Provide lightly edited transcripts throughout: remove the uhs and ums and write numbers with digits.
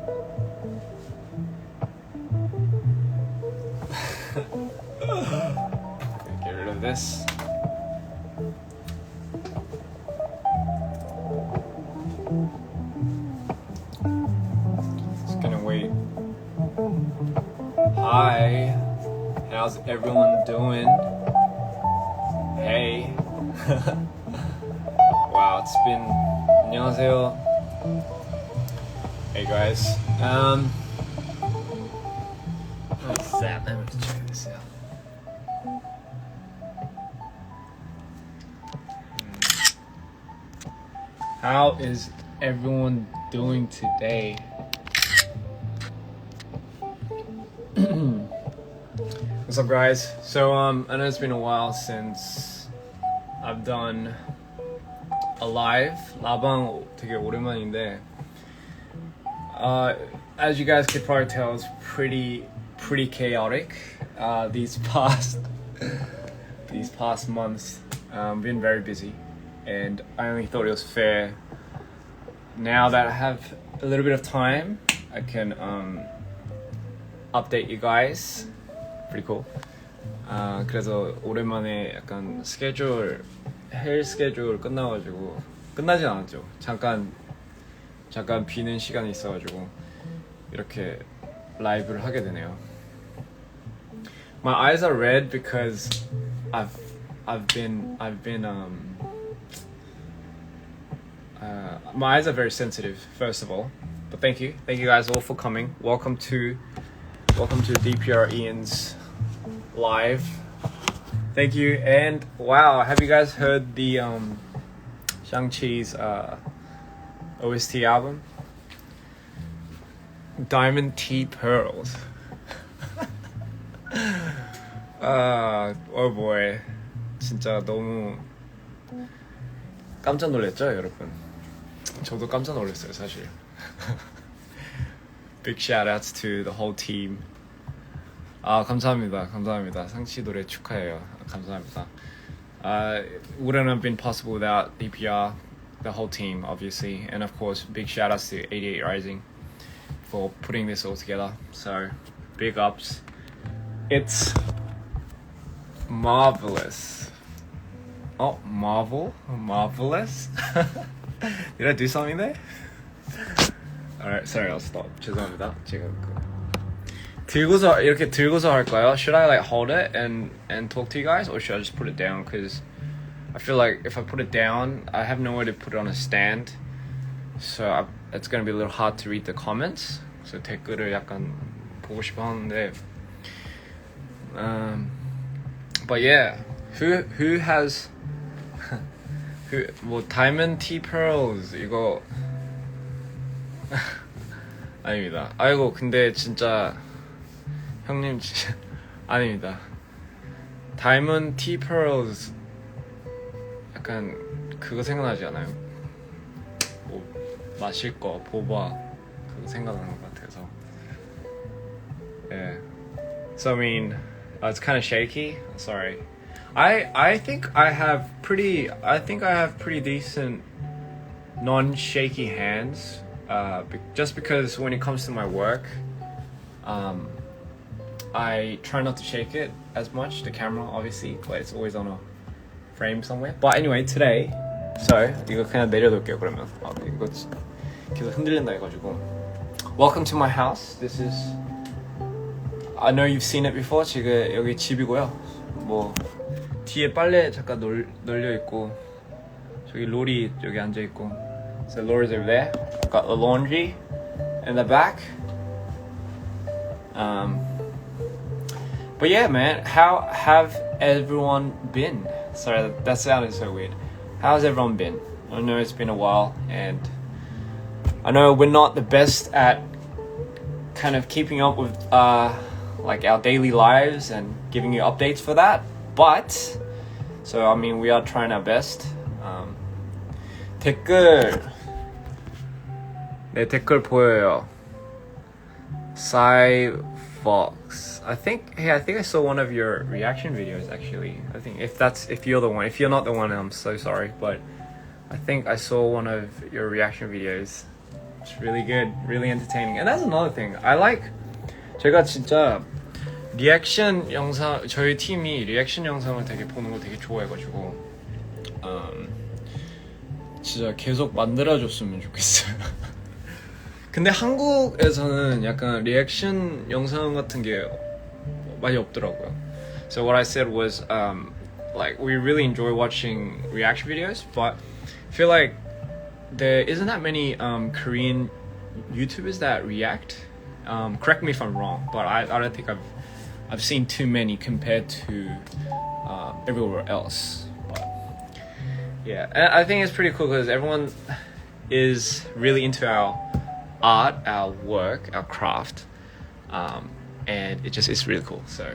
Get rid of this. Just gonna wait. Hi, how's everyone doing? Hey. Wow, it's been. 안녕하세요. Hey guys. What's that? Let me check this out. How is everyone doing today? What's up, guys? So I know it's been a while since I've done a live. 라방 되게 오랜만인데 as you guys could probably tell, it's pretty chaotic these past months. Been very busy, and I only thought it was fair now that I have a little bit of time I can update you guys. Pretty cool. 그래서 오랜만에 약간 헬 스케줄 끝나가지고 끝나진 않았죠. 잠깐 비는 시간이 있어가지고 이렇게 라이브를 하게 되네요. My eyes are red because I've been my eyes are very sensitive, first of all. But thank you guys all for coming. Welcome to DPR Ian's live. Thank you. And wow, have you guys heard the Shang-Chi's OST album? Diamond T Pearls. Oh boy, 진짜 너무 깜짝 놀랐죠, 여러분? 저도 깜짝 놀랐어요, 사실. Big shout outs to the whole team. 감사합니다. 상치 노래 축하해요. 감사합니다. Wouldn't have been possible without DPR, the whole team, obviously, and of course, big shout outs to 88 Rising for putting this all together. So, big ups. It's marvelous. Oh, marvelous. Did I do something there? Alright, sorry, I'll stop. 죄송합니다. 제가 이렇게 들고서 할까요? Should I like hold it and talk to you guys, or should I just put it down? Because I feel like if I put it down, I have nowhere to put it on a stand, so it's gonna be a little hard to read the comments. So 댓글을 약간 보고 싶어 하는데, but yeah, who has 뭐 Diamond T Pearls 이거 아닙니다. 아이고 근데 진짜 형님 진짜 아닙니다. Diamond T Pearls 약간 그거 생각나지 않아요? 뭐 마실 거 보바 그거 생각나는 것 같아서. Yeah. So I mean, it's kind of shaky. Sorry. I think I have pretty decent non-shaky hands. Just because when it comes to my work, I try not to shake it as much, the camera obviously, but it's always on a frame somewhere. But anyway, today, so 이거 그냥 내려둘게요 그러면. 이거 계속 흔들린다 해가지고. Welcome to my house. This is, I know you've seen it before. 지금 여기 집이고요. 뭐 뒤에 빨래 잠깐 널려 있고, 저기 로리 여기 앉아 있고. So Laura's over there. Got the laundry in the back. But yeah, man, how have everyone been? Sorry, that sounded so weird. How's everyone been? I know it's been a while, and I know we're not the best at kind of keeping up with like our daily lives and giving you updates for that. But so I mean, we are trying our best. 댓글. 네, 댓글 보여요. Fox. I think I saw one of your reaction videos actually. I think if you're the one. If you're not the one, I'm so sorry, but I think I saw one of your reaction videos. It's really good, really entertaining. And that's another thing. I like 제가 진짜 리액션 영상 저희 팀이 리액션 영상을 되게 보는 거 되게 좋아해가지고 진짜 계속 만들어줬으면 좋겠어요. 근데 한국에서는 약간 리액션 영상 같은 게 많이 없더라고요. So what I said was like we really enjoy watching reaction videos, but I feel like there isn't that many Korean YouTubers that react. Correct me if I'm wrong, but I don't think I've seen too many compared to everywhere else. But yeah, and I think it's pretty cool because everyone is really into our art, our work, our craft, and it's really cool. So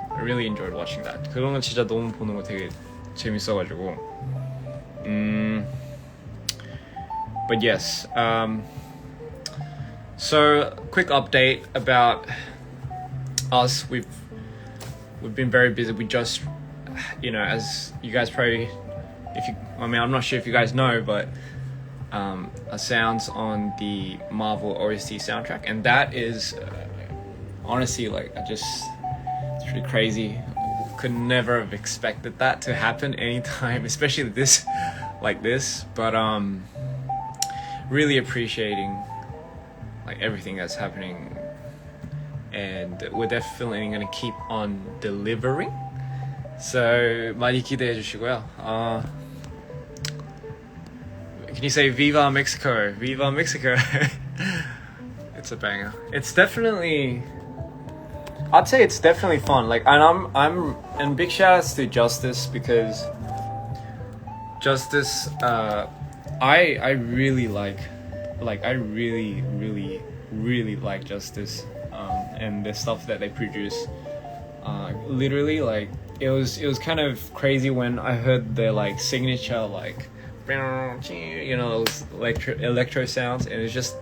I really enjoyed watching that. 그런 건 진짜 너무 보는 거 되게 재밌어가지고. But yes, so quick update about us. We've been very busy. We just, as you guys probably, I'm not sure if you guys know, but sounds on the Marvel OST soundtrack, and that is honestly it's pretty crazy. Could never have expected that to happen anytime, especially this, but really appreciating everything that's happening, and we're definitely gonna keep on delivering. So 많이 기대해 주시고요. Can you say Viva Mexico? Viva Mexico. It's a banger. It's definitely, I'd say it's definitely fun. And big shout outs to Justice, because Justice, I really like I really like Justice, and the stuff that they produce. Literally, it was kind of crazy when I heard their signature those electro sounds, and it's just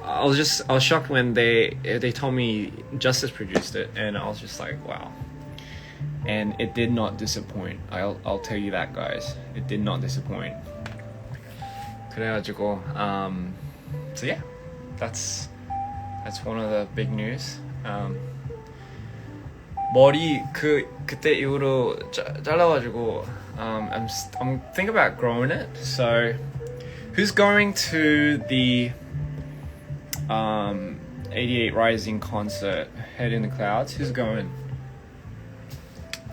I was shocked when they told me Justice produced it, and I was just like, wow. And it did not disappoint. I'll tell you that, guys. It did not disappoint. 그래가지고 so yeah, that's one of the big news. 머리 그때 이후로 잘라가지고 I'm thinking about growing it. So who's going to the 88 Rising concert, Head in the Clouds? Who's going?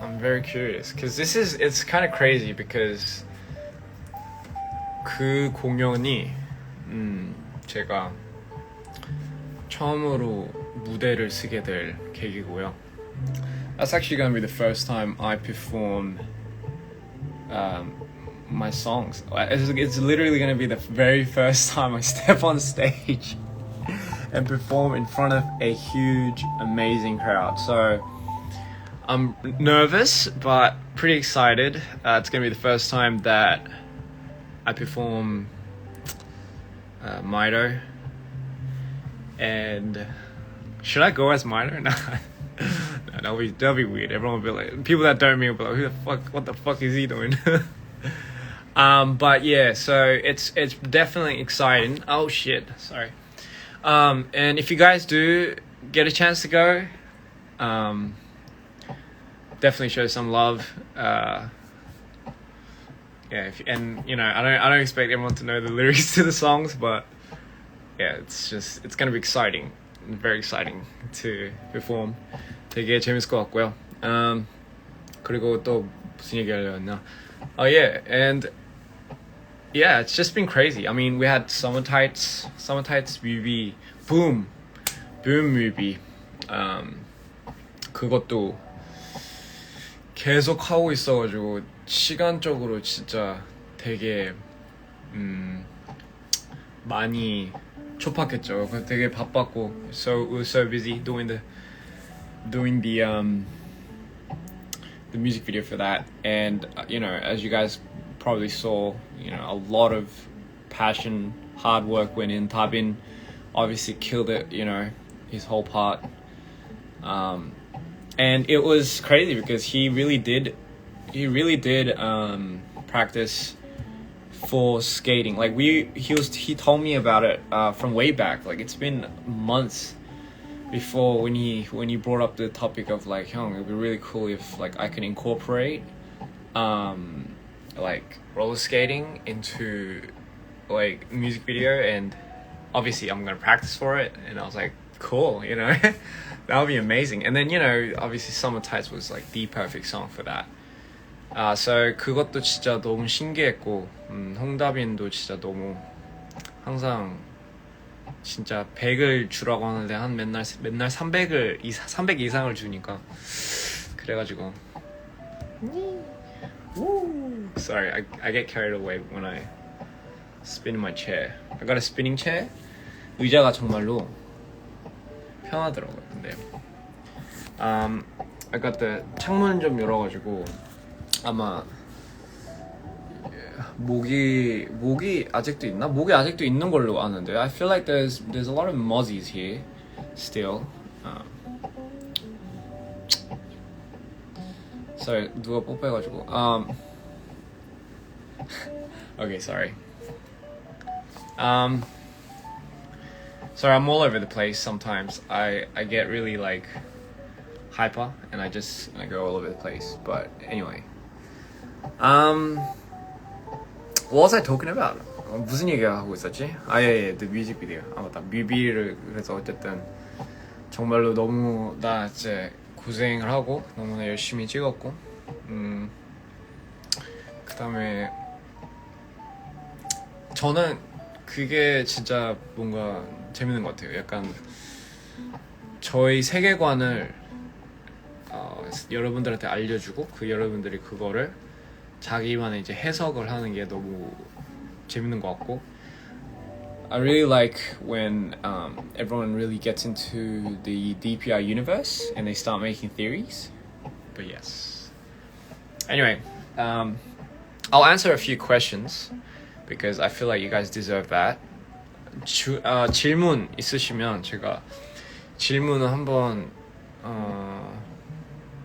I'm very curious, because it's kind of crazy, because 그 공연이 제가 처음으로 무대를 쓰게 될 계기고요. That's actually going to be the first time I perform my songs. It's literally going to be the very first time I step on stage and perform in front of a huge, amazing crowd. So I'm nervous, but pretty excited. It's going to be the first time that I perform Mido. And should I go as Mido? No, that'll be weird. Everyone will be like, people that don't know me will be like, what the fuck is he doing? But yeah, so it's definitely exciting. Oh shit, sorry. And if you guys do get a chance to go, definitely show some love. Yeah, I don't expect everyone to know the lyrics to the songs, but yeah, it's gonna be exciting, very exciting to perform. 되게 재밌을 것 같고요. 그리고 또 무슨 얘기 하려나? Oh yeah, and yeah, it's just been crazy. I mean, we had Summer Tights movie, boom movie. 그것도 계속 하고 있어가지고 시간적으로 진짜 되게 많이 촉박했죠. 되게 바빴고, so we were so busy doing the music video for that, and as you guys probably saw, a lot of passion, hard work went in. Tabin obviously killed it, his whole part, and it was crazy because he really did practice for skating. Like he told me about it from way back. Like it's been months before when he brought up the topic of like, it would be really cool if like I can incorporate like roller skating into like music video, and obviously I'm gonna practice for it. And I was like, cool, that would be amazing. And then obviously Summer Tides was like the perfect song for that. So 그것도 진짜 너무 신기했고, 홍다빈도 진짜 너무 항상 진짜 100을 주라고 하는데 한 맨날 300 이상을 주니까 그래가지고 sorry, I get carried away when I spin my chair. I got a spinning chair. 의자가 정말로 편하더라고요. 근데 I got the 창문 좀 열어가지고 아마 모기 아직도 있나? 모기 아직도 있는 걸로 아는데 I feel like there's a lot of mozzies here still. Sorry, 누가 뽀뽀해가지고 okay, sorry. Sorry, I'm all over the place sometimes. I get really like hyper and I go all over the place. But anyway, what was I talking about? 무슨 얘기하고 있었지? 예, the music video. 맞다. 뮤비를 그래서 어쨌든 정말로 너무 나 이제 고생을 하고 너무나 열심히 찍었고, 그다음에 저는 그게 진짜 뭔가 재밌는 것 같아요. 약간 저희 세계관을 여러분들한테 알려주고 그 여러분들이 그거를 자기만의 이제 해석을 하는 게 너무 재밌는 것 같고, I really like when everyone really gets into the DPR universe and they start making theories. But yes. Anyway, I'll answer a few questions because I feel like you guys deserve that. 질문 있으시면 제가 질문을 한번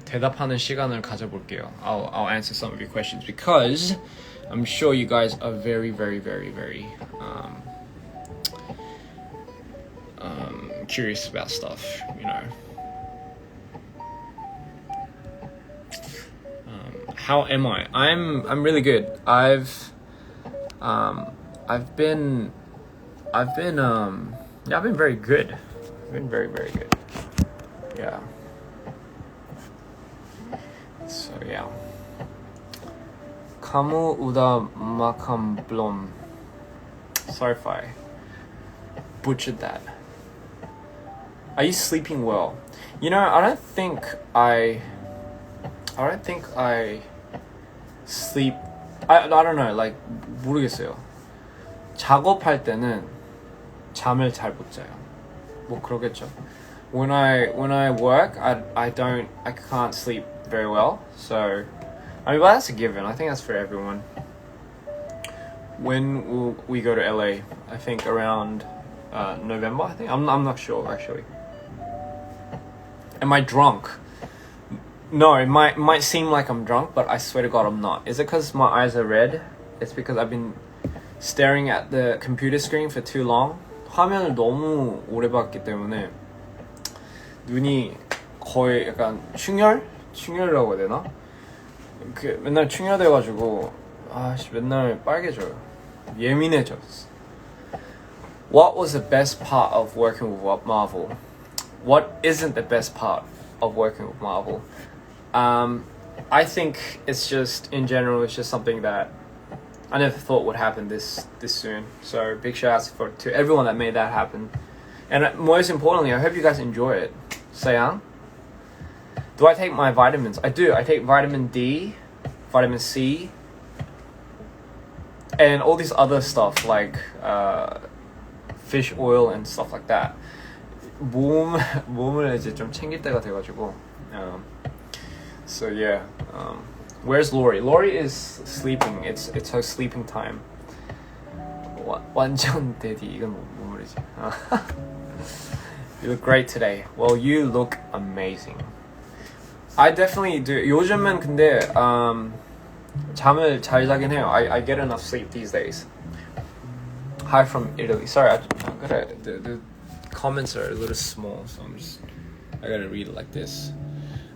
대답하는 시간을 가져볼게요. I'll answer some of your questions because I'm sure you guys are very, very, very, very curious about stuff, How am I? I'm really good. I've been very good. I've been very, very good. Yeah. So yeah. Kamu udah makan belum? Sorry if I butchered that. Are you sleeping well? I don't think I sleep. I don't know. Like 모르겠어요. 작업할 때는 잠을 잘 못 자요. 뭐 그러겠죠. When I work, I can't sleep very well. So, well, that's a given. I think that's for everyone. When will we go to LA? I think around November. I think I'm not sure actually. Am I drunk? No, it might seem like I'm drunk, but I swear to God I'm not. Is it because my eyes are red? It's because I've been staring at the computer screen for too long. 화면을 너무 오래 봤기 때문에 눈이 거의 약간 충혈이라고 해야 되나? 맨날 충혈돼가지고 맨날 빨개져요. 예민해졌어. What was the best part of working with Marvel? What isn't the best part of working with Marvel? I think it's just, in general, it's just something that I never thought would happen this soon. So big shout out to everyone that made that happen. And most importantly, I hope you guys enjoy it. Sayang? Do I take my vitamins? I do. I take vitamin D, vitamin C, and all this other stuff like fish oil and stuff like that. 몸을 이제 좀 챙길 때가 돼가지고. So yeah. Where's Lori? Lori is sleeping. It's her sleeping time. 완전 데디. 이건 뭔 말이지? You look great today. Well, you look amazing. I definitely do. 요즘은 근데 잠을 잘 자긴 해요. I get enough sleep these days. Hi from Italy. Sorry, the comments are a little small, so I gotta read it like this.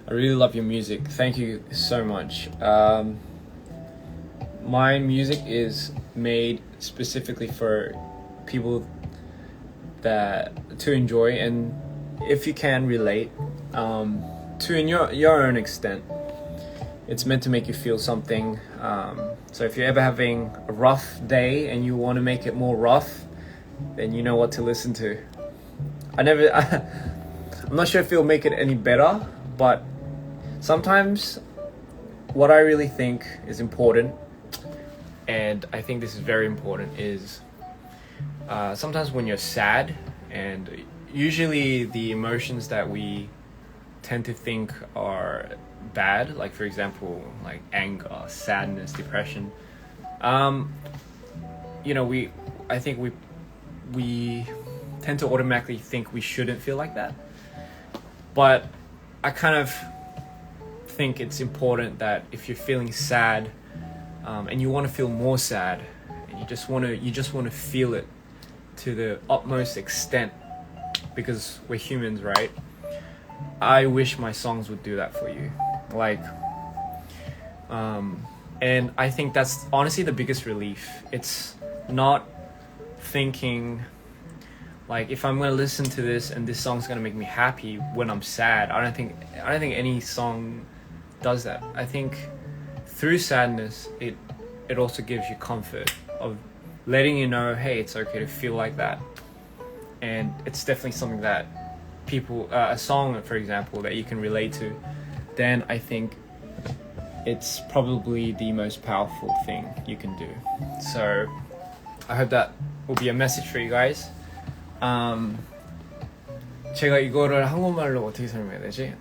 I really love your music. Thank you so much. My music is made specifically for people that to enjoy, and if you can relate, to your own extent. It's meant to make you feel something. So if you're ever having a rough day and you want to make it more rough, then you know what to listen to. I'm not sure if it'll make it any better, but sometimes what I really think is important, and I think this is very important, is sometimes when you're sad, and usually the emotions that we tend to think are bad, like for example, like anger, sadness, depression. I think we tend to automatically think we shouldn't feel like that. But I kind of think it's important that if you're feeling sad, and you want to feel more sad, and you just want to feel it to the utmost extent, because we're humans, right? I wish my songs would do that for you. And I think that's honestly the biggest relief. It's not thinking like, if I'm gonna listen to this and this song's gonna make me happy when I'm sad. I don't think any song does that. I think through sadness, it also gives you comfort of letting you know, hey, it's okay to feel like that. And it's definitely something that people, a song, for example, that you can relate to, then I think it's probably the most powerful thing you can do. So I hope that will be a message for you guys. 제가 이거를 한국말로 어떻게 설명해야 되지?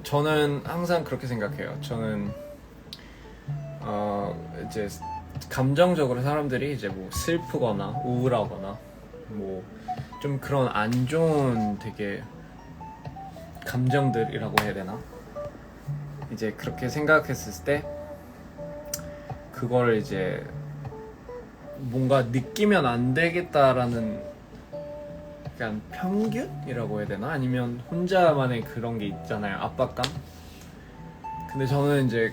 저는 항상 그렇게 생각해요. 저는 이제 감정적으로 사람들이 이제 뭐 슬프거나 우울하거나 뭐 좀 그런 안 좋은 되게 감정들이라고 해야 되나? 이제 그렇게 생각했을 때 그거를 이제 뭔가 느끼면 안 되겠다라는 약간 편견이라고 해야 되나? 아니면 혼자만의 그런 게 있잖아요. 압박감? 근데 저는 이제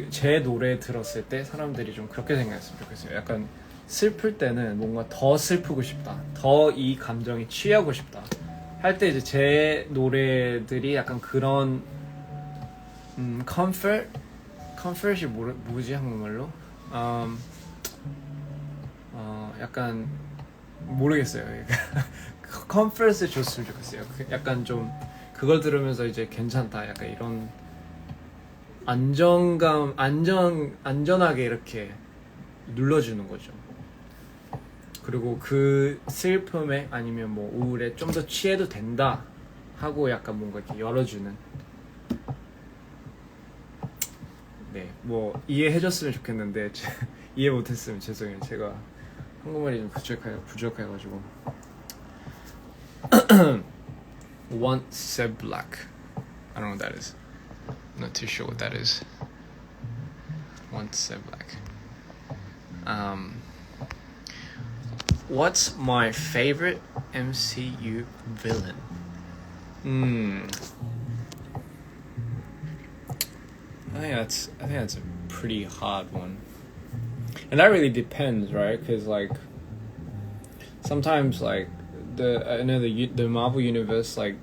제 노래 들었을 때 사람들이 좀 그렇게 생각했으면 좋겠어요. 약간 슬플 때는 뭔가 더 슬프고 싶다, 더 이 감정에 취하고 싶다 할 때 이제 제 노래들이 약간 그런 comfort이 뭐지 한국말로? 약간 모르겠어요. comfort을 줬으면 좋겠어요. 약간 좀 그걸 들으면서 이제 괜찮다, 약간 이런 안전하게 이렇게 눌러주는 거죠. 그리고 그 슬픔에 아니면 뭐 우울에 좀 더 취해도 된다 하고 약간 뭔가 이렇게 열어주는. 네, 뭐 이해해줬으면 좋겠는데 이해 못했으면 죄송해요. 제가 한국말이 좀 부족해가지고. Want said black. I don't know what that is. I'm not too sure what that is. Want said black. What's my favorite MCU villain? I think that's a pretty hard one, and that really depends, right? Because like sometimes like the Marvel universe, like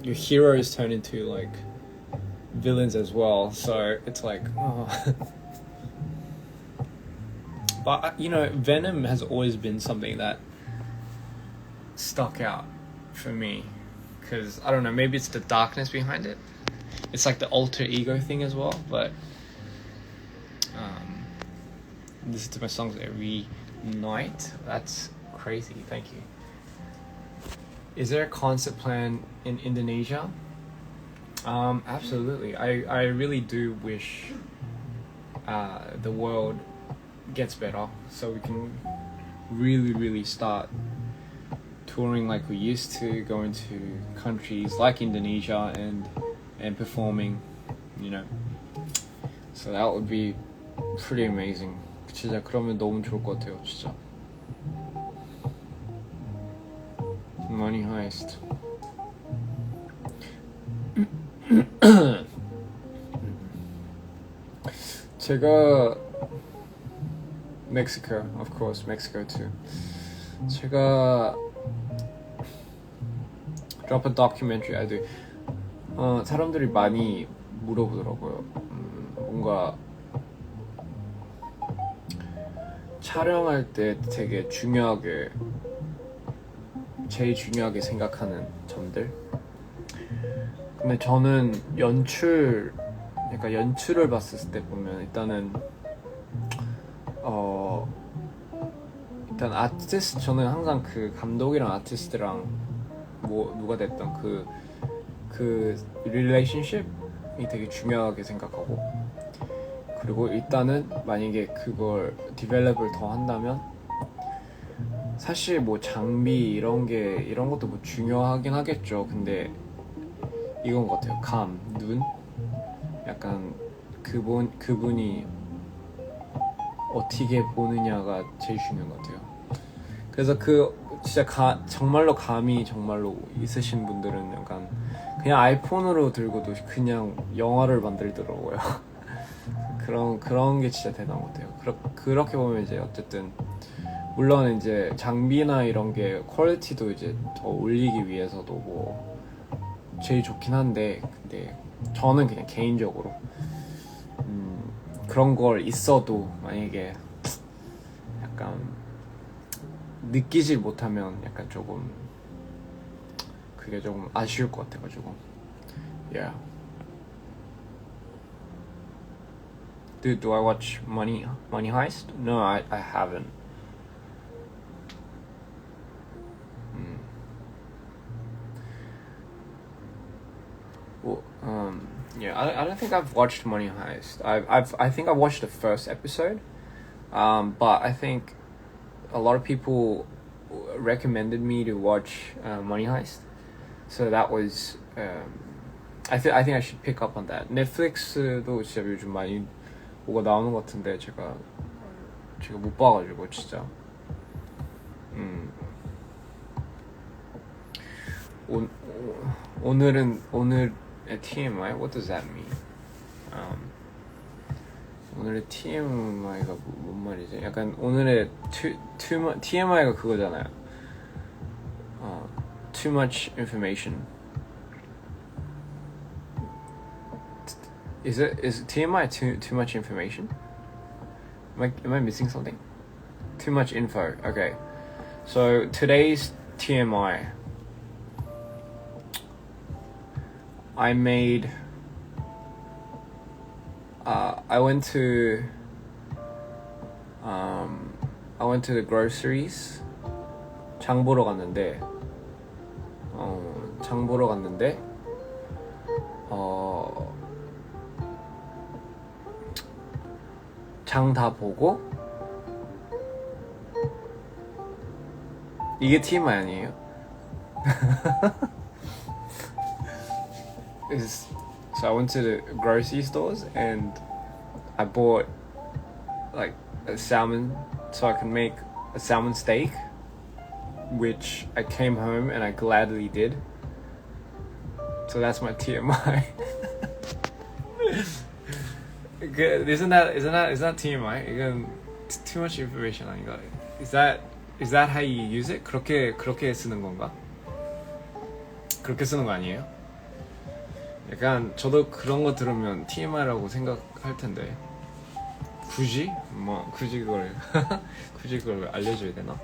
your heroes turn into like villains as well, so it's like but Venom has always been something that stuck out for me, because I don't know, maybe it's the darkness behind it. It's like the alter ego thing as well, but listen to my songs every night. That's crazy. Thank you. Is there a concert plan in Indonesia? Absolutely. I really do wish the world gets better, so we can really start touring like we used to, going to countries like Indonesia and performing, So that would be pretty amazing. 진짜 그러면 너무 좋을 것 같아요, 진짜. Money heist. 제가 Mexico, of course, Mexico too. 제가 drop a documentary. I do. 사람들이 많이 물어보더라고요. 뭔가 촬영할 때 되게 제일 중요하게 생각하는 점들. 근데 저는 연출을 봤을 때 보면 일단 아티스트, 저는 항상 그 감독이랑 아티스트랑 뭐 누가 됐던 그 릴레이션십이 되게 중요하게 생각하고, 그리고 일단은 만약에 그걸 디벨롭을 더 한다면 사실 뭐 장비 이런 것도 뭐 중요하긴 하겠죠. 근데 이건 것 같아요. 눈, 약간 그분이 어떻게 보느냐가 제일 중요한 것 같아요. 그래서 진짜 정말로 감이 정말로 있으신 분들은 약간 그냥 아이폰으로 들고도 그냥 영화를 만들더라고요. 그런 게 진짜 대단한 것 같아요. 그렇게 보면 이제 어쨌든 물론 이제 장비나 이런 게 퀄리티도 이제 더 올리기 위해서도 뭐 제일 좋긴 한데, 근데 저는 그냥 개인적으로 그런 걸 있어도 만약에 약간 느끼질 못하면 약간 조금 그게 조금 아쉬울 것 같아가지고. Yeah. Do I watch Money Heist? No, I haven't. Well, yeah, I don't think I've watched Money Heist. I think I watched the first episode, but I think a lot of people recommended me to watch Money Heist, so that was I think I should pick up on that. 넷플릭스도 진짜 요즘 많이 뭐가 나오는 것 같은데 제가 못 봐가지고 진짜. 오늘의 TMI, what does that mean? 오늘의 TMI가 뭔 말이지? 약간 오늘의 TMI가 그거잖아요. Too much information. Is TMI too much information? Am I missing something? Too much info. Okay. So today's TMI. I went to the groceries. 장 보러 갔는데 장 다 보고, 이게 TMI 아니에요? So I went to the grocery stores and I bought like a salmon so I could make a salmon steak, which I came home and I gladly did. So that's my TMI. Isn't that TMI? 이건 too much information 아닌가? Is that how you use it? 그렇게 쓰는 건가? 그렇게 쓰는 거 아니에요? 약간 저도 그런 거 들으면 TMI라고 생각할 텐데 굳이 그걸 알려줘야 되나?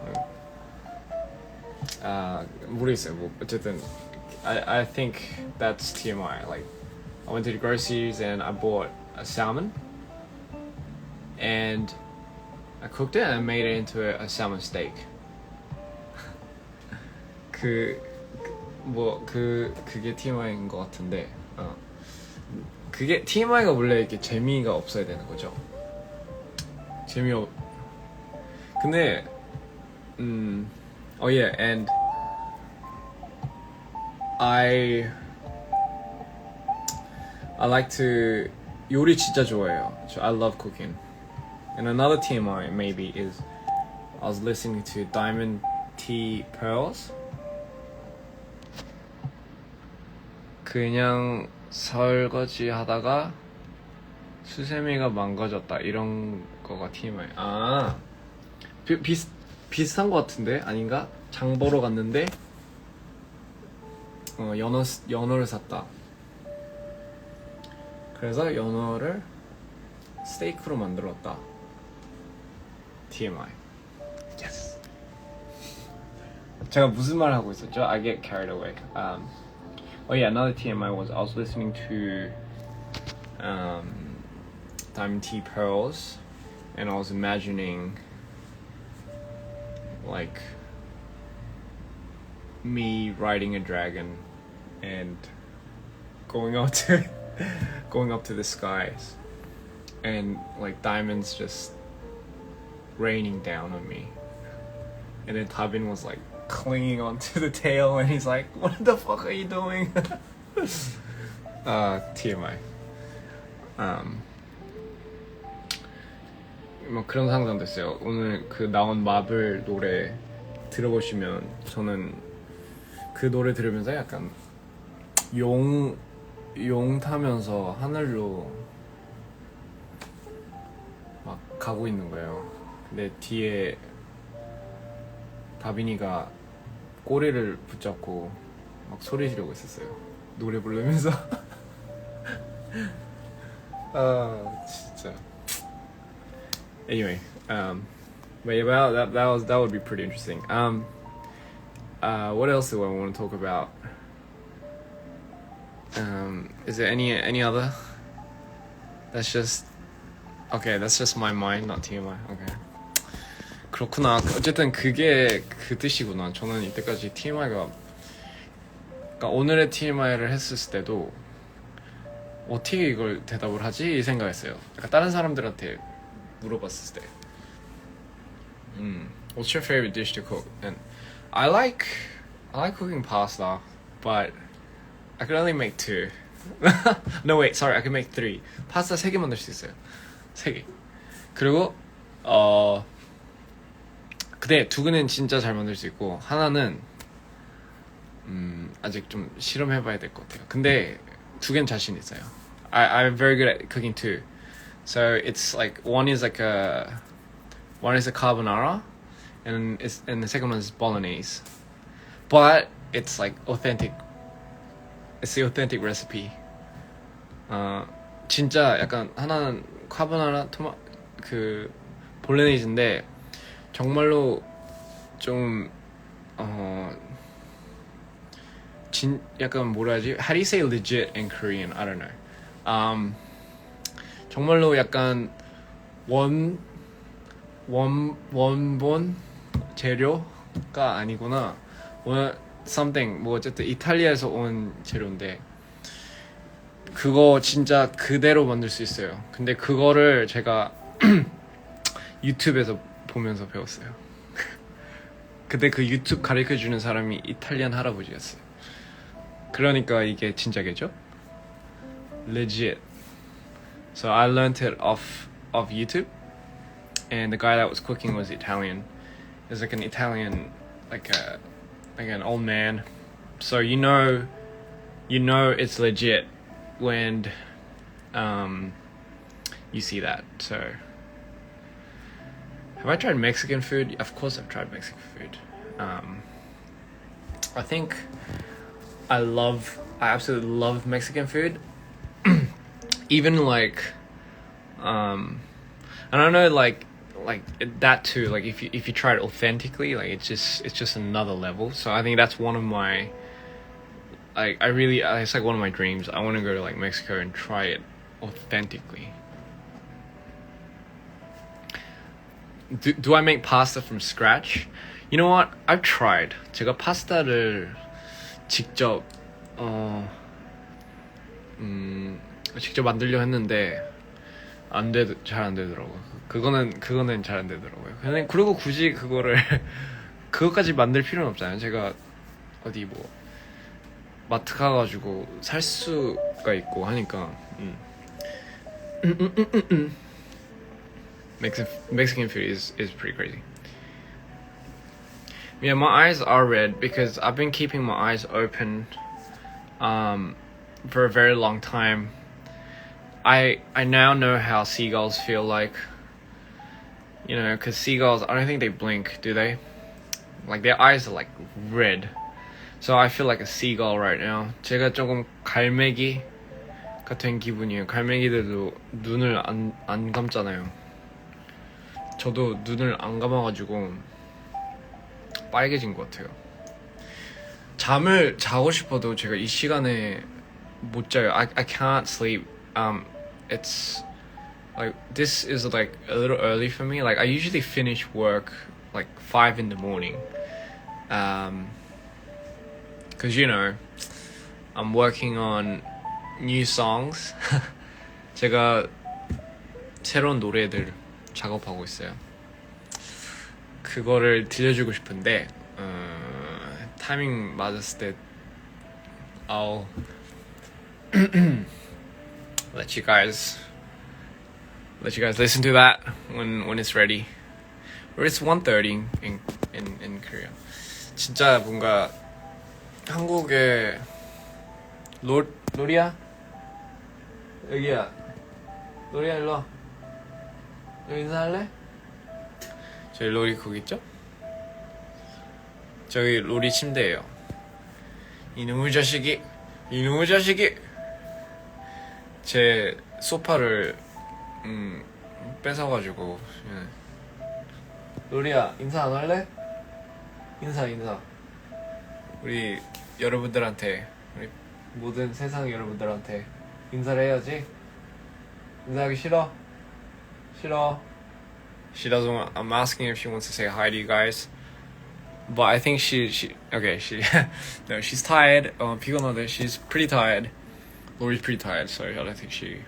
모르겠어요. 뭐 어쨌든 I think that's TMI. Like I went to the groceries and I bought a salmon and I cooked it and I made it into a salmon steak. 그게 TMI인 것 같은데. 그게 TMI가 원래 이렇게 재미가 없어야 되는 거죠. 근데 yeah, and I like to 요리 진짜 좋아해요. I love cooking. And another TMI maybe is I was listening to Diamond Tea Pearls. 그냥 설거지 하다가 수세미가 망가졌다 이런 거가 TMI. 아 비슷한 거 같은데 아닌가? 장 보러 갔는데 연어를 샀다. 그래서 연어를 스테이크로 만들었다. TMI. Yes. 제가 무슨 말 하고 있었죠? I get carried away. Oh yeah, another TMI was I was listening to Diamond Tea Pearls, and I was imagining like me riding a dragon and going up to the skies, and like diamonds just raining down on me, and then Tabin was like clinging onto the tail, and he's like, "What the fuck are you doing?" TMI. 뭐 그런 상상도 있어요. 오늘 그 나온 마블 노래 들어보시면 저는 그 노래 들으면서 약간 용 타면서 하늘로 막 가고 있는 거예요. 근데 뒤에 다빈이가 꼬리를 붙잡고 막 소리 지르고 있었어요. 노래 부르면서. 진짜. Anyway, but yeah, that would be pretty interesting. What else do I want to talk about? Is there any other? That's just my mind, not TMI. Okay. 그렇구나. 어쨌든 그게 그 뜻이구나. 저는 이때까지 TMI가 그러니까 오늘의 TMI를 했을 때도 어떻게 이걸 대답을 하지? 이 생각했어요. 그러니까 다른 사람들한테 물어봤을 때 What's your favorite dish to cook? And I like cooking pasta, but I can only make 2. No wait, sorry, I can make 3. 파스타 3개 만들 수 있어요. 3개. 그리고 근데 2개는 진짜 잘 만들 수 있고 하나는 아직 좀 실험해봐야 될 것 같아요. 근데 2개는 자신 있어요. I'm very good at cooking too. So it's like one is a carbonara, and the second one is bolognese. But it's like authentic. It's the authentic recipe. 진짜 약간 하나는 카보나라 그 볼로네이즈인데 정말로 좀 약간 뭐라 하지? How do you say legit in Korean? I don't know. 정말로 약간 원본 재료가 아니구나. something 뭐 어쨌든 이탈리아에서 온 재료인데 그거 진짜 그대로 만들 수 있어요. 근데 그거를 제가 유튜브에서 보면서 배웠어요. 근데 그 유튜브 가르쳐주는 사람이 이탈리안 할아버지였어요. 그러니까 이게 진짜겠죠? Legit. So I learned it off YouTube, and the guy that was cooking was Italian. It's like an Italian, like an old man. So you know it's legit when you see that. So have I tried Mexican food? Of course I've tried Mexican food. I think I absolutely love Mexican food. Even like and I know like that too, like if you try it authentically, like it's just another level. So I think that's one of my it's like one of my dreams. I want to go to like Mexico and try it authentically. Do I make pasta from scratch? You know what? I've tried. 제가 파스타를 직접 직접 만들려 했는데 잘 안 되더라고요. 그거는 잘 안 되더라고요. 그리고 굳이 그거까지 만들 필요는 없잖아요. 제가 어디 뭐 마트 가가지고 살 수가 있고 하니까 Mexican food is pretty crazy. Yeah, my eyes are red because I've been keeping my eyes open for a very long time. I now know how seagulls feel like. You know, because seagulls, I don't think they blink, do they? Like, their eyes are like red. So I feel like a seagull right now. 제가 조금 갈매기 같은 기분이에요. 갈매기들도 눈을 안 감잖아요. 저도 눈을 안 감아가지고 빨개진 것 같아요. 잠을 자고 싶어도 제가 이 시간에 못 자요. I can't sleep. It's like this is like a little early for me. Like I usually finish work like 5 in the morning. Cause you know I'm working on new songs. 제가 새로운 노래들 작업하고 있어요. 그거를 들려주고 싶은데 타이밍 맞았을 때 I'll let you guys listen to that when it's ready. Or it's 1:30 in Korea. 진짜 뭔가 한국에 로리야? 여기야. 로리야 일로 와. 여기 인사할래? 저기 로리 거기 있죠? 저기 로리 침대예요. 이놈의 자식이 제 소파를 뺏어가지고. 로리야 인사 안 할래? 인사 우리 여러분들한테, 우리 모든 세상 여러분들한테 인사를 해야지. 인사하기 싫어? She doesn't want, I'm asking if she wants to say hi to you guys, but I think she no, she's tired. 피곤하대. She's pretty tired. Lori's pretty tired, so I don't think she.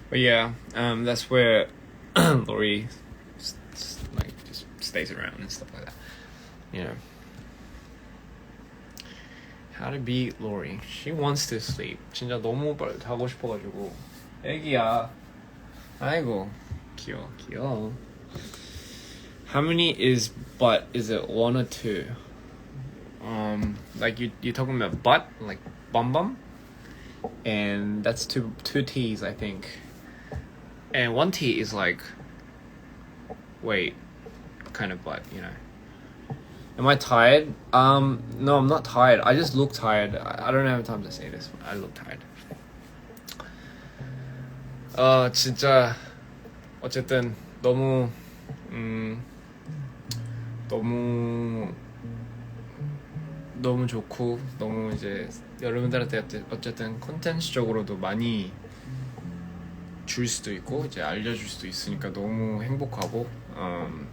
But yeah, that's where Lori like just stays around and stuff like that. You know. How to beat Lori. She wants to sleep. 진짜 너무 빨리 자고 싶어가지고. 애기야. 아이고. 귀여워. How many is butt? Is it 1 or 2? Like you're talking about butt, like bum, and that's two T's, I think. And 1 T is like, wait, kind of butt, you know. Am I tired? No, I'm not tired. I just look tired. I don't have time to say this. I look tired. 진짜 어쨌든 너무 좋고, 너무 이제 여러분들한테 어쨌든 콘텐츠적으로도 많이 줄 수도 있고 이제 알려줄 수도 있으니까 너무 행복하고 I'm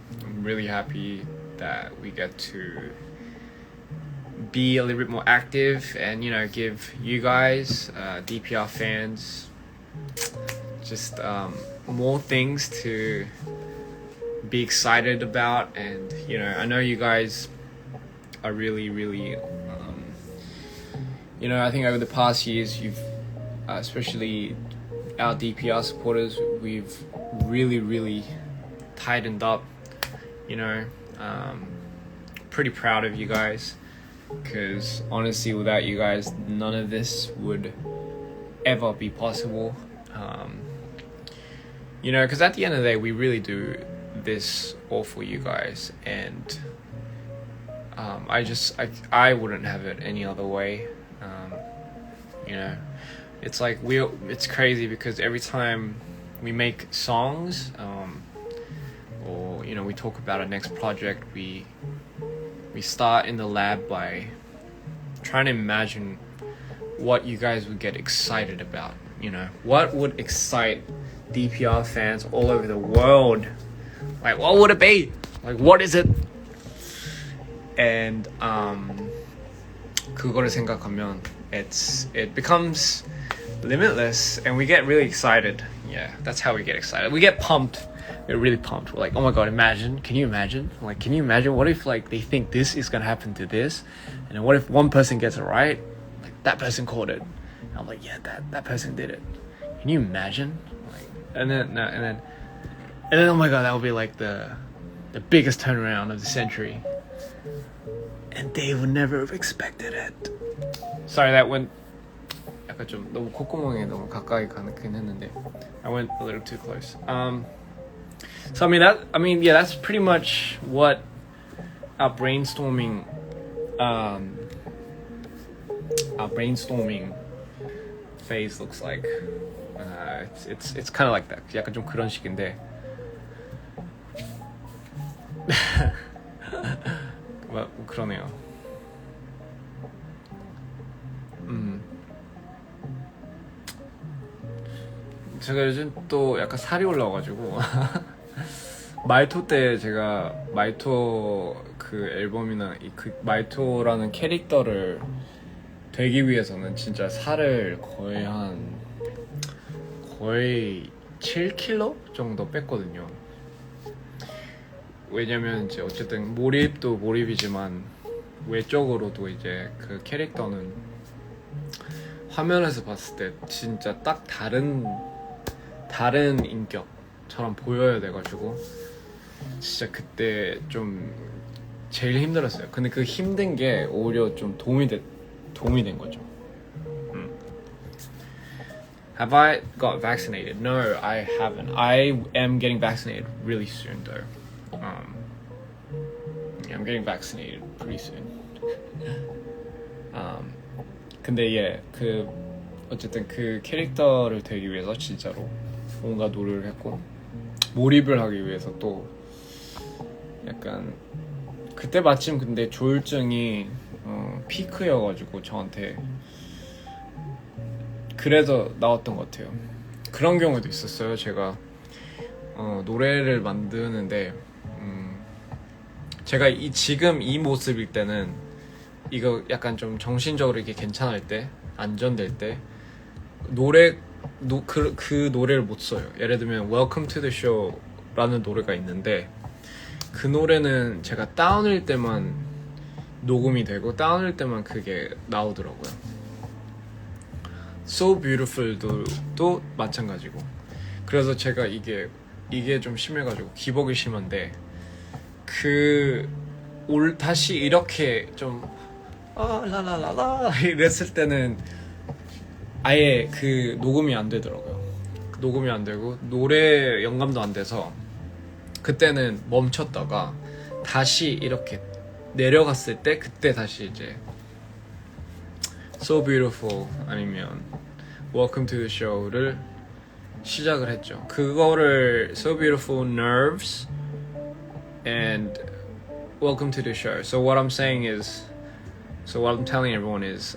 really happy that we get to be a little bit more active and, you know, give you guys DPR fans just more things to be excited about. And, you know, I know you guys are really you know, I think over the past years you've especially our DPR supporters, we've really tightened up, you know. Pretty proud of you guys, because honestly without you guys none of this would ever be possible. You know, because at the end of the day we really do this all for you guys, and I wouldn't have it any other way. You know, it's like it's crazy because every time we make songs, or, you know, we talk about our next project, we start in the lab by trying to imagine what you guys would get excited about. You know, what would excite DPR fans all over the world? Like, what would it be? Like, what is it? And 그거를 생각하면 it becomes limitless, and we get really excited. Yeah, that's how we get excited. We get pumped we're really pumped. We're like, oh my god, imagine, can you imagine? Like, can you imagine what if like they think this is gonna happen to this, and then what if one person gets it right? Like that person called it. And I'm like, yeah, that person did it. Can you imagine? Like, and then oh my god, that would be like the biggest turnaround of the century. And they would never have expected it. Sorry, that went 약간 좀 너무 콧구멍에 너무 가까이 가긴 했는데 I went a little too close. So I mean yeah, that's pretty much what our brainstorming phase looks like. It's kind of like that. 약간 좀 그런 식인데. 뭐 그러네요. 제가 요즘 또 약간 살이 올라와가지고 마이토 때 제가 마이토 그 앨범이나 그 마이토라는 캐릭터를 되기 위해서는 진짜 살을 거의 7kg 정도 뺐거든요. 왜냐면 이제 어쨌든 몰입도 몰입이지만 외적으로도 이제 그 캐릭터는 화면에서 봤을 때 진짜 딱 다른 인격처럼 보여야 돼가지고 진짜 그때 좀 제일 힘들었어요. 근데 그 힘든 게 오히려 좀 도움이 된 거죠. Have I got vaccinated? No, I haven't. I am getting vaccinated really soon though. I'm getting vaccinated pretty soon. 근데 그 어쨌든 그 캐릭터를 되기 위해서 진짜로 뭔가 노력을 했고 몰입을 하기 위해서 또 약간 그때 마침 근데 조울증이 피크여가지고 저한테 그래서 나왔던 것 같아요. 그런 경우도 있었어요. 제가 노래를 만드는데 제가 지금 이 모습일 때는 이거 약간 좀 정신적으로 이게 괜찮을 때 안전될 때 그 노래를 못 써요. 예를 들면 Welcome to the Show 라는 노래가 있는데 그 노래는 제가 다운일 때만 녹음이 되고 다운일 때만 그게 나오더라고요. So Beautiful도 마찬가지고. 그래서 제가 이게 좀 심해가지고 기복이 심한데 다시 이렇게 좀 라라라라 이랬을 때는 아예 그 녹음이 안 되더라고요. 녹음이 안 되고 노래 영감도 안 돼서 그때는 멈췄다가 다시 이렇게 내려갔을 때 그때 다시 이제 So Beautiful 아니면 Welcome to the Show를 시작을 했죠. 그거를 So Beautiful, Nerves and Welcome to the Show. So what I'm telling everyone is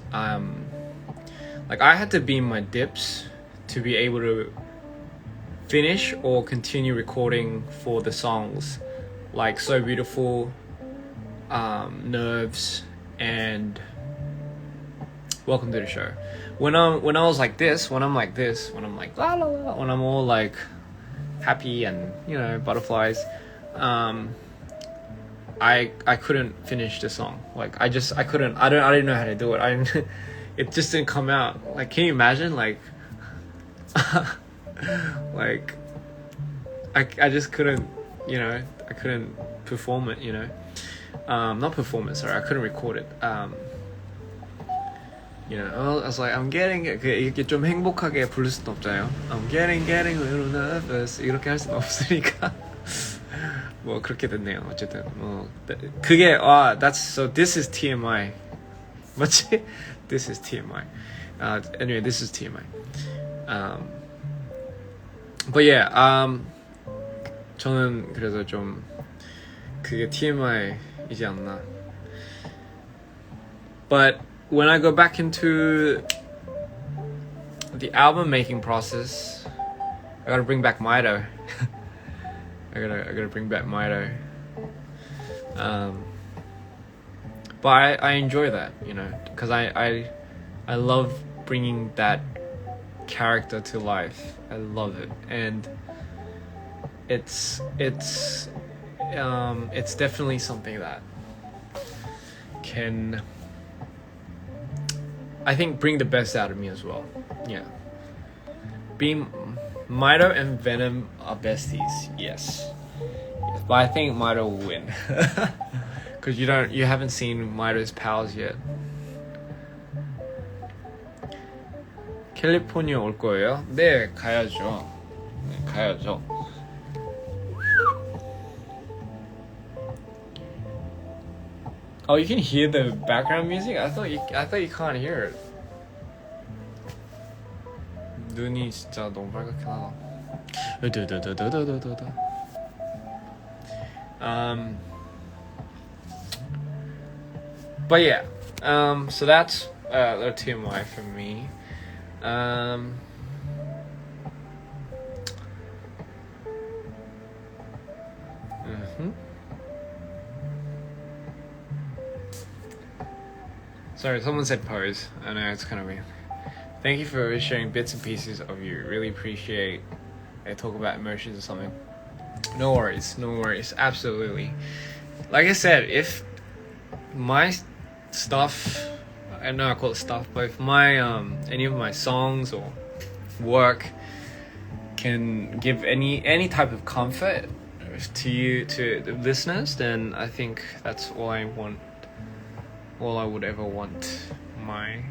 like I had to be in my dips to be able to finish or continue recording for the songs like So Beautiful, Nerves and Welcome to the Show. When I was like this, when I'm like la la la, when I'm all like happy and butterflies, I couldn't finish the song. Like I couldn't. I didn't know how to do it. It just didn't come out. Like, can you imagine? Like, like I just couldn't. I couldn't perform it. Not perform it. Sorry, I couldn't record it. I was like, I'm getting 이렇게 좀 행복하게 부를 수는 없잖아요. I'm getting a little nervous 이렇게 할 수는 없으니까 뭐 그렇게 됐네요. 어쨌든 뭐 그게 this is TMI 맞지? This is TMI. Anyway, this is TMI. But yeah, 저는 그래서 좀 그게 TMI이지 않나. But when I go back into the album making process, I gotta bring back Mito. I gotta bring back Mito. But I enjoy that, because I love bringing that character to life. I love it, and it's definitely something that can, I think, bring the best out of me as well. Yeah. Mito and Venom are besties, yes. But I think Mito will win. Because you haven't seen Mito's powers yet. 캘리포니아 올 거예요? 네, 가야죠. 네, 가야죠. Oh, you can hear the background music? I thought you can't hear it. 눈이 진짜 너무 빨갛게 나와. But yeah, so that's a TMI for me. Sorry, someone said pose. I know it's kind of weird. Thank you for sharing bits and pieces of you. Really appreciate I talk about emotions or something. No worries, absolutely. Like I said, if my stuff, I know I call it stuff, but if my any of my songs or work can give any type of comfort to you, to the listeners, then I think that's all I want, all I would ever want my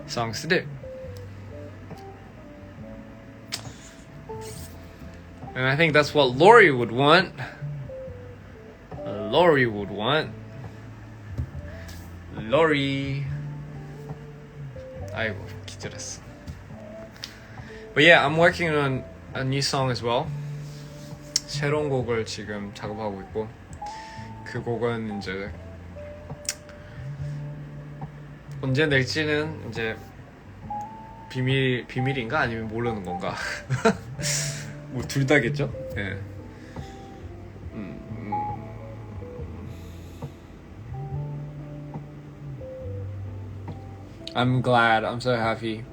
songs to do. And I think that's what Lori would want. Lori. 아이고, 기절했어. But yeah, I'm working on a new song as well. 새로운 곡을 지금 작업하고 있고, 그 곡은 이제 언제 낼지는 이제 비밀인가 아니면 모르는 건가? 뭐 둘 다겠죠? 네. I'm glad. I'm so happy.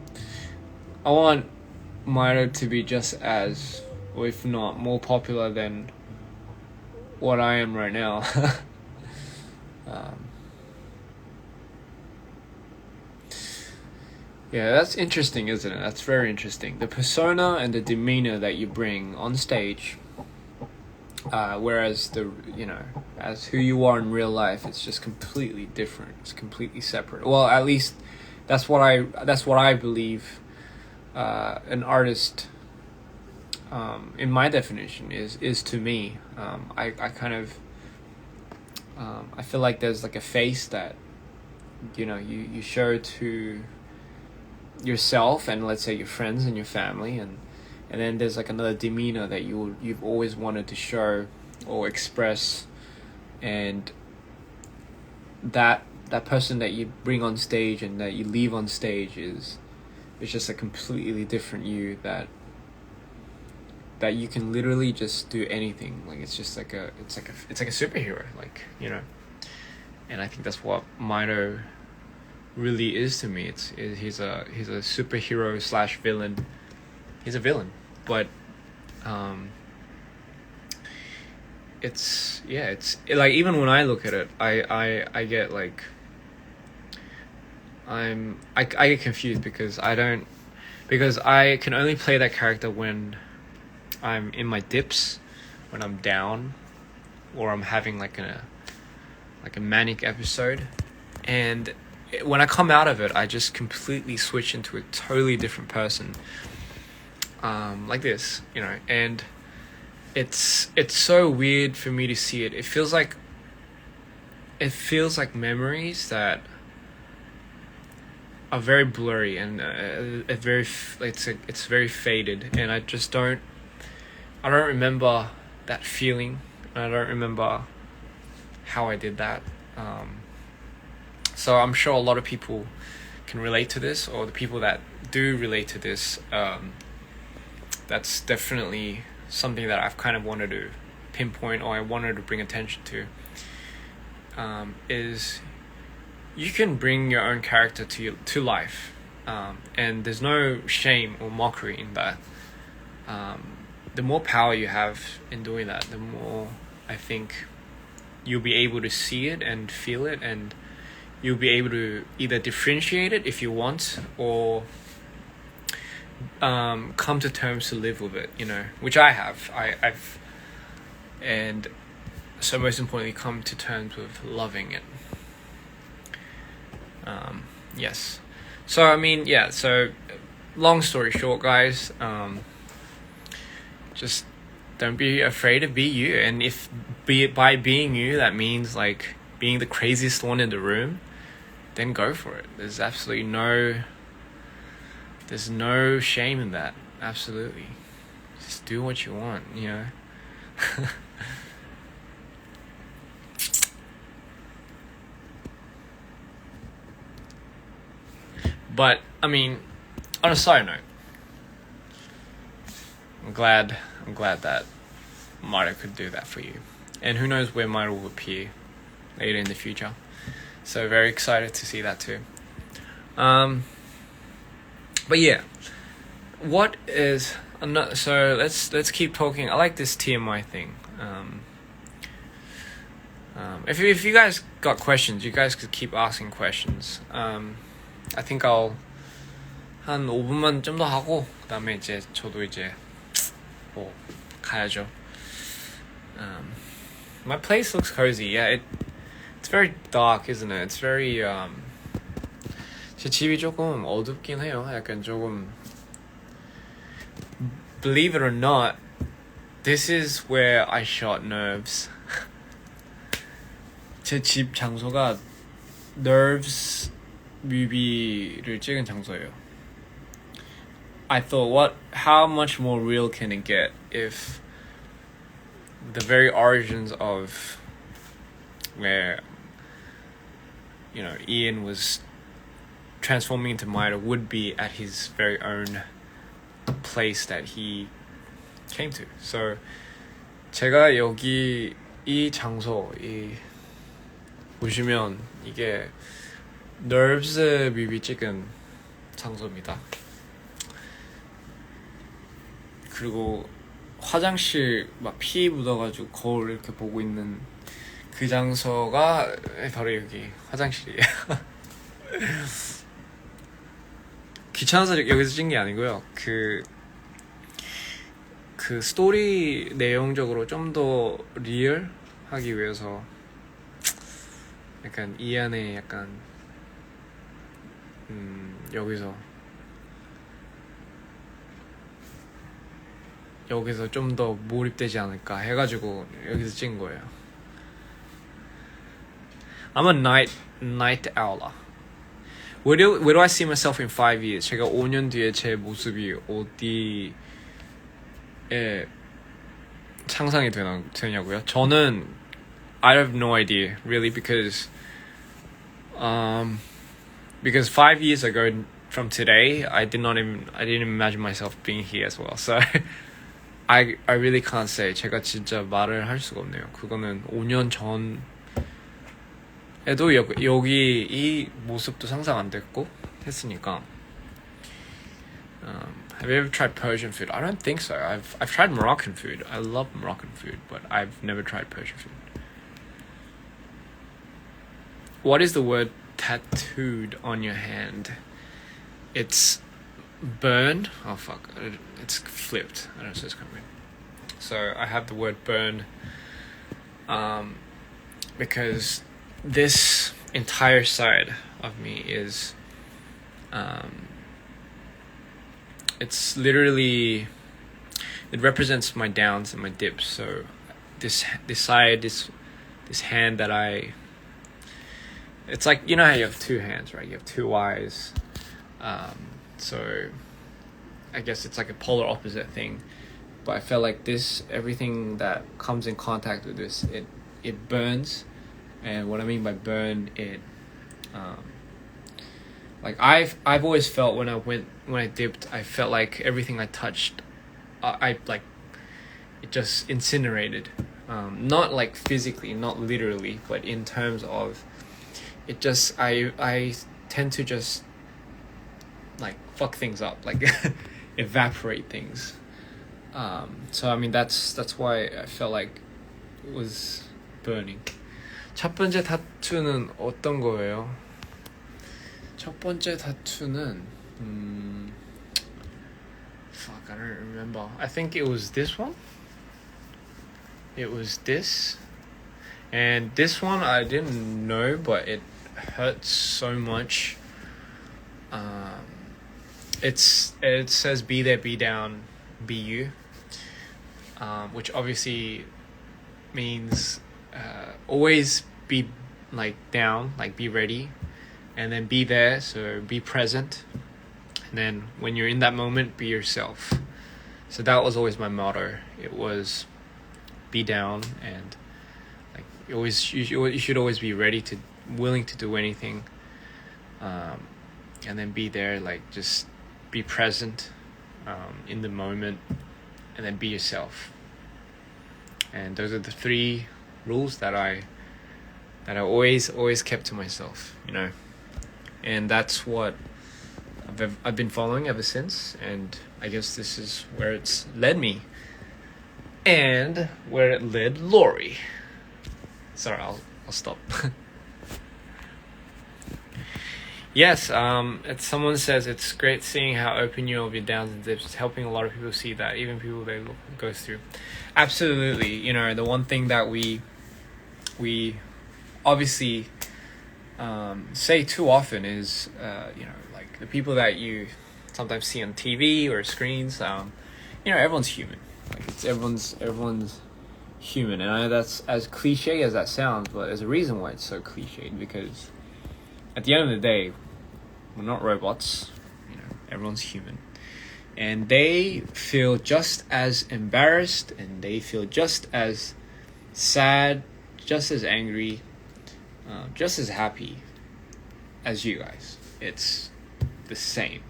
I want Mito to be just as, or if not more popular than what I am right now. Yeah, that's interesting, isn't it? That's very interesting. The persona and the demeanor that you bring on stage, whereas as who you are in real life, it's just completely different. It's completely separate. Well, at least that's what I believe. An artist, in my definition, is to me. I kind of, I feel like there's like a face that, you show to yourself and let's say your friends and your family, and then there's like another demeanor that you've always wanted to show or express, and that person that you bring on stage and that you leave on stage is just a completely different you that you can literally just do anything. Like it's just like it's like a superhero, like, and I think that's what Mito really is to me. He's a superhero / villain. He's a villain, but it's like, even when I look at it, I get like I get confused because I can only play that character when I'm in my dips, when I'm down, or I'm having like a manic episode, and when I come out of it, I just completely switch into a totally different person, like this, and it's so weird for me to see it. It feels like memories that are very blurry and it's very faded, and I don't remember that feeling. I don't remember how I did that. So I'm sure a lot of people can relate to this, or the people that do relate to this, that's definitely something that I've kind of wanted to pinpoint, or I wanted to bring attention to, is you can bring your own character to life, and there's no shame or mockery in that. the more power you have in doing that, the more I think you'll be able to see it and feel it, and you'll be able to either differentiate it if you want, or come to terms to live with it, you know, which I have. I've and so most importantly, come to terms with loving it. Yes. So I mean, yeah. So long story short, guys, just don't be afraid to be you, and if by being you that means like being the craziest one in the room, then go for it. There's no shame in that. Absolutely, just do what you want, you know. But I mean, on a side note, I'm glad that Mario could do that for you, and who knows where Mario will appear later in the future. So very excited to see that too. But yeah, what is another? So let's keep talking. I like this TMI thing. If you guys got questions, you guys could keep asking questions. I think I'll 한 5분만 좀 더 하고 그다음에 이제 저도 이제 뭐 가야죠. My place looks cozy. Yeah, it's very dark, isn't it? It's very 제 집이 조금 어둡긴 해요. 약간 조금. Believe it or not, this is where I shot Nerves. 제 집 장소가 Nerves 뮤비를 찍은 장소예요. I thought, how much more real can it get if the very origins of where, you know, Ian was transforming into Maida would be at his very own place that he came to. So 제가 여기 이 장소 보시면 이게 Nerves 뮤비 찍은 장소입니다. 그리고 화장실 막 피 묻어가지고 거울 이렇게 보고 있는 그 장소가 바로 여기 화장실이에요. 귀찮아서 여기서 찍은 게 아니고요. 그 스토리 내용적으로 좀 더 리얼하기 위해서 약간 이 안에 약간 여기서 좀 더 몰입되지 않을까 해가지고 여기서 찍은 거예요. I'm a night owl. Where do I see myself in 5 years? 제가 5년 뒤에 제 모습이 어디에 상상이 되냐고요? 저는 I have no idea really, because 5 years ago from today I didn't even imagine myself being here as well. So I really can't say. 제가 진짜 말을 할 수가 없네요. 그거는 5년 전에도 여기 이 모습도 상상 안 됐고 했으니까. Have you ever tried Persian food? I don't think so. I've tried Moroccan food. I love Moroccan food, but I've never tried Persian food. What is the word tattooed on your hand? It's burn. Oh fuck! It's flipped. I don't know if it's coming. So I have the word burn, because this entire side of me is, it's literally, it represents my downs and my dips. So this side, this hand that it's like, you know how you have two hands, right? You have two eyes. So I guess it's like a polar opposite thing. But I felt like everything that comes in contact with this, it burns. And what I mean by burn, like I've always felt when I dipped, I felt like everything I touched, I like, it just incinerated. Not like physically, not literally, but in terms of, it just, I tend to just like fuck things up, like evaporate things. So I mean that's why I felt like it was burning. 첫 번째 타투는 어떤 거예요? 첫 번째 타투는 fuck, I don't remember. I think it was this one. It was this. And this one I didn't know, but it hurts so much. It says be there, be down, be you, which obviously means always be like down, like be ready, and then be there, so be present, and then when you're in that moment, be yourself. So that was always my motto. It was be down, and like you should always be ready to, willing to do anything, and then be there, like just be present in the moment, and then be yourself. And those are the 3 rules that I always kept to myself, you know. And that's what I've been following ever since, and I guess this is where it's led me, and where it led Lori. Sorry, I'll stop. Yes, someone says it's great seeing how open you are with your downs and dips. It's helping a lot of people see that, even people they go through. Absolutely, you know, the one thing that we obviously say too often is, you know, like the people that you sometimes see on TV or screens. You know, everyone's human. Like it's everyone's human, and I know that's as cliche as that sounds, but there's a reason why it's so cliched, because at the end of the day, we're not robots. You know, everyone's human, and they feel just as embarrassed, and they feel just as sad, just as angry, just as happy as you guys. It's the same,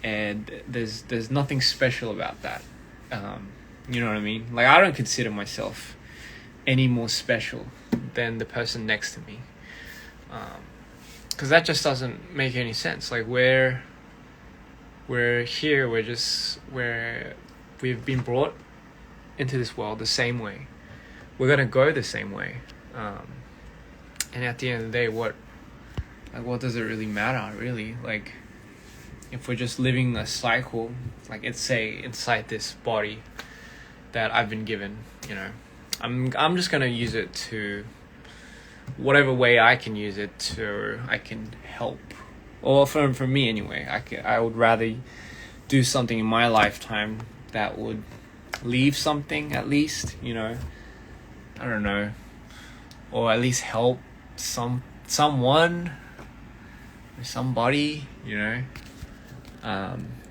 and there's nothing special about that. You know what I mean? Like, I don't consider myself any more special than the person next to me, because that just doesn't make any sense. Like, we're here, we've been brought into this world the same way, we're gonna go the same way, and at the end of the day, what does it really matter, really? Like, if we're just living a cycle, like, it's say inside this body that I've been given, you know, I'm just gonna use it to whatever way I can use it to, I can help. Or for me anyway, I would rather do something in my lifetime that would leave something, at least, you know, I don't know, or at least help someone or somebody, you know.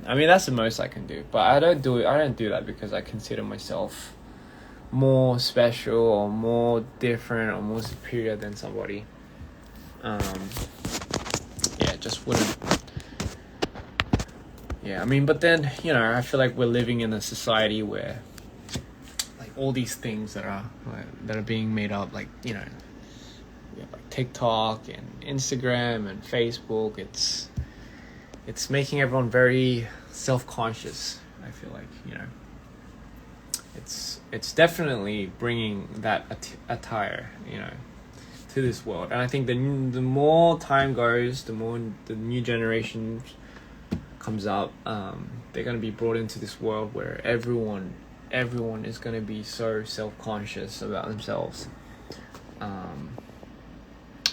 I mean, that's the most I can do, but I don't do that because I consider myself more special or more different or more superior than somebody. Yeah, just wouldn't. Yeah, I mean, but then, you know, I feel like we're living in a society where, like, all these things that are being made up, like, you know, like TikTok and Instagram and Facebook, it's making everyone very self-conscious. I feel like, you know, it's definitely bringing that attire, you know, to this world. And I think the more time goes, the more the new generation comes up, they're going to be brought into this world where everyone is going to be so self-conscious about themselves,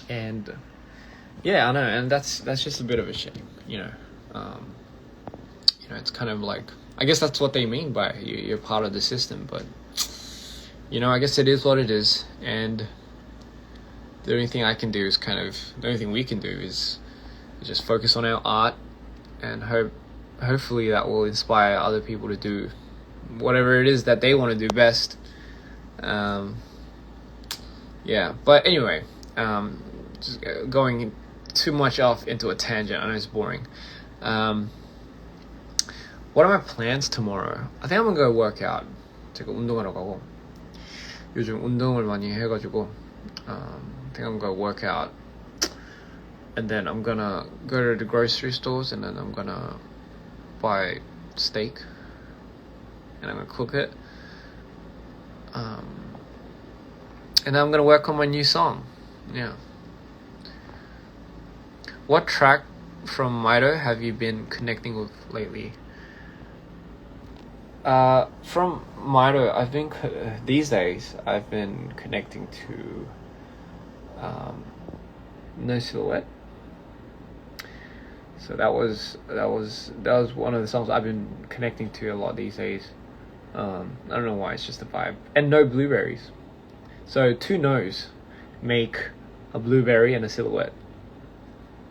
and yeah, I know, and that's just a bit of a shame, you know. You know, it's kind of like, I guess that's what they mean by you're part of the system, but, you know, I guess it is what it is, and the only thing we can do is just focus on our art, and hopefully that will inspire other people to do whatever it is that they want to do best. Yeah, but anyway, just going too much off into a tangent. I know it's boring. What are my plans tomorrow? I think I'm gonna go work out. 제가 운동하러 가고, 요즘 운동을 많이 해가지고, I think I'm gonna work out, and then I'm gonna go to the grocery stores, and then I'm gonna buy steak, and I'm gonna cook it. And then I'm gonna work on my new song. Yeah. What track from Mito have you been connecting with lately? From Mito, I've been these days I've been connecting to No Silhouette. So that was one of the songs I've been connecting to a lot these days. I don't know why, it's just a vibe. And No Blueberries. So 2 no's make a blueberry and a silhouette.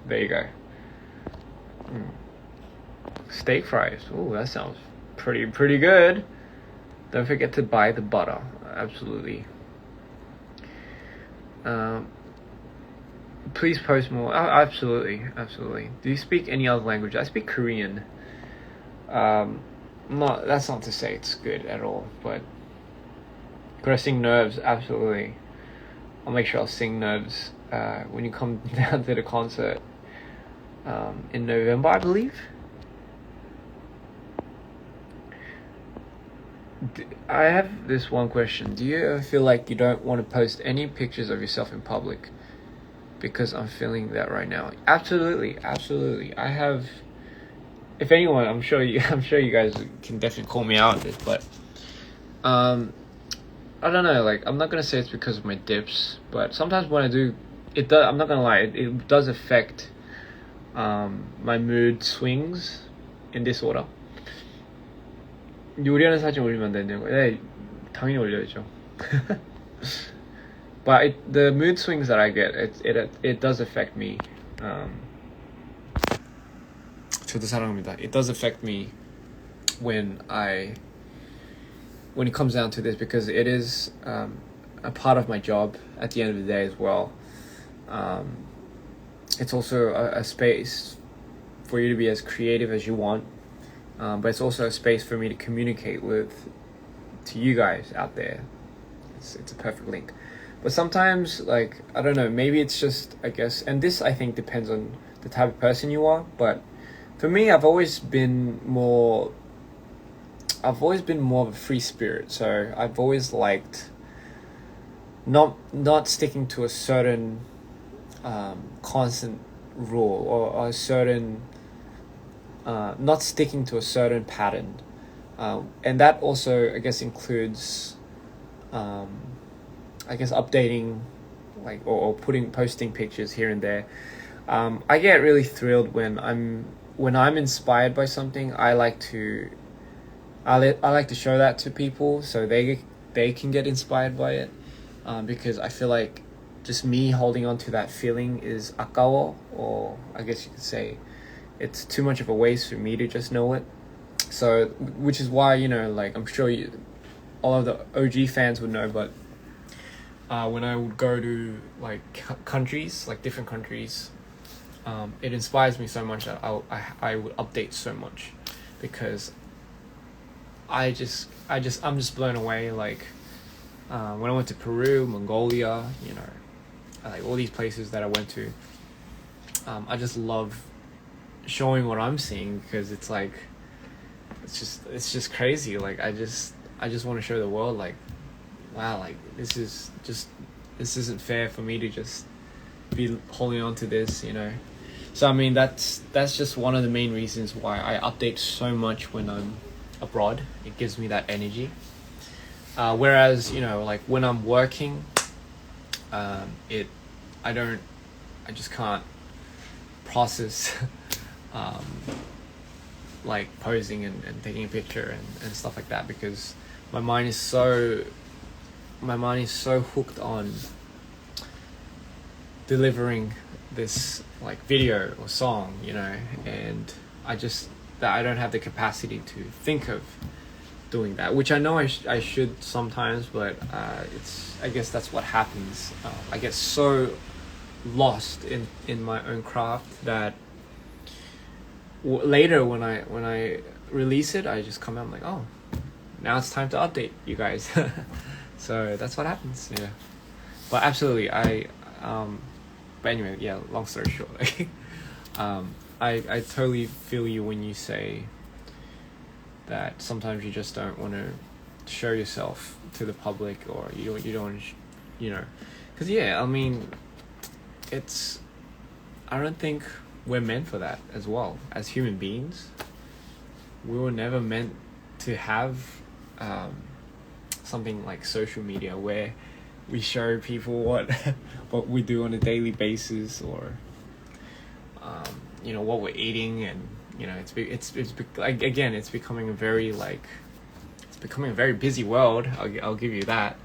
There you go. Steak fries. Ooh, that sounds pretty good. Don't forget to buy the butter. Absolutely. Please post more. Oh, absolutely. Do you speak any other language? I speak Korean. That's not to say it's good at all, but could I sing Nerves? Absolutely. I'll make sure I'll sing Nerves when you come down to the concert in November, I believe. I have this one question. Do you ever feel like you don't want to post any pictures of yourself in public? Because I'm feeling that right now. Absolutely. I have. If anyone, I'm sure you guys can definitely call me out on this, but I don't know. Like, I'm not gonna say it's because of my dips, but sometimes when I do, it does. I'm not gonna lie. It does affect my mood swings in this order. 요리하는 사진 올리면 안 되냐고. 네, 당연히 올려야죠. But the mood swings that I get, it does affect me. 저도 사랑합니다. It does affect me when it comes down to this, because it is a part of my job at the end of the day as well. It's also a space for you to be as creative as you want. But it's also a space for me to communicate to you guys out there. It's a perfect link. But sometimes, like, I don't know, maybe it's just, I guess, and this I think depends on the type of person you are, but for me, I've always been more of a free spirit. So I've always liked not sticking to a certain constant rule or a certain not sticking to a certain pattern, and that also, I guess, includes updating, like, or posting pictures here and there. I get really thrilled when I'm inspired by something. I like to show that to people so they can get inspired by it, because I feel like just me holding on to that feeling is 아까워, or I guess you could say it's too much of a waste for me to just know it. So, which is why, like, I'm sure all of the OG fans would know, but when I would go to, like, countries, like different countries, it inspires me so much that I would update so much, because I'm just blown away. Like, when I went to Peru, Mongolia, like all these places that I went to, I just love showing what I'm seeing, because it's like, it's just crazy. Like, I just want to show the world, like, wow, like, this isn't fair for me to just be holding on to this, So I mean, that's just one of the main reasons why I update so much when I'm abroad. It gives me that energy. Whereas, like, when I'm working, I just can't process like posing and taking a picture and stuff like that, because my mind is so hooked on delivering this, like, video or song, and I don't have the capacity to think of doing that, which I know I should sometimes, but I guess that's what happens. I get so lost in my own craft that later when I release it, I just come out, I'm like, oh, now it's time to update you guys. So that's what happens. Yeah, but absolutely, but anyway, yeah, long story short, I totally feel you when you say that sometimes you just don't want to show yourself to the public, or you don't want to, you know, because yeah, I mean, I don't think we're meant for that as well. As human beings, we were never meant to have something like social media where we show people what we do on a daily basis, or you know, what we're eating, and you know, it's like, again, it's becoming a very busy world. I'll give you that.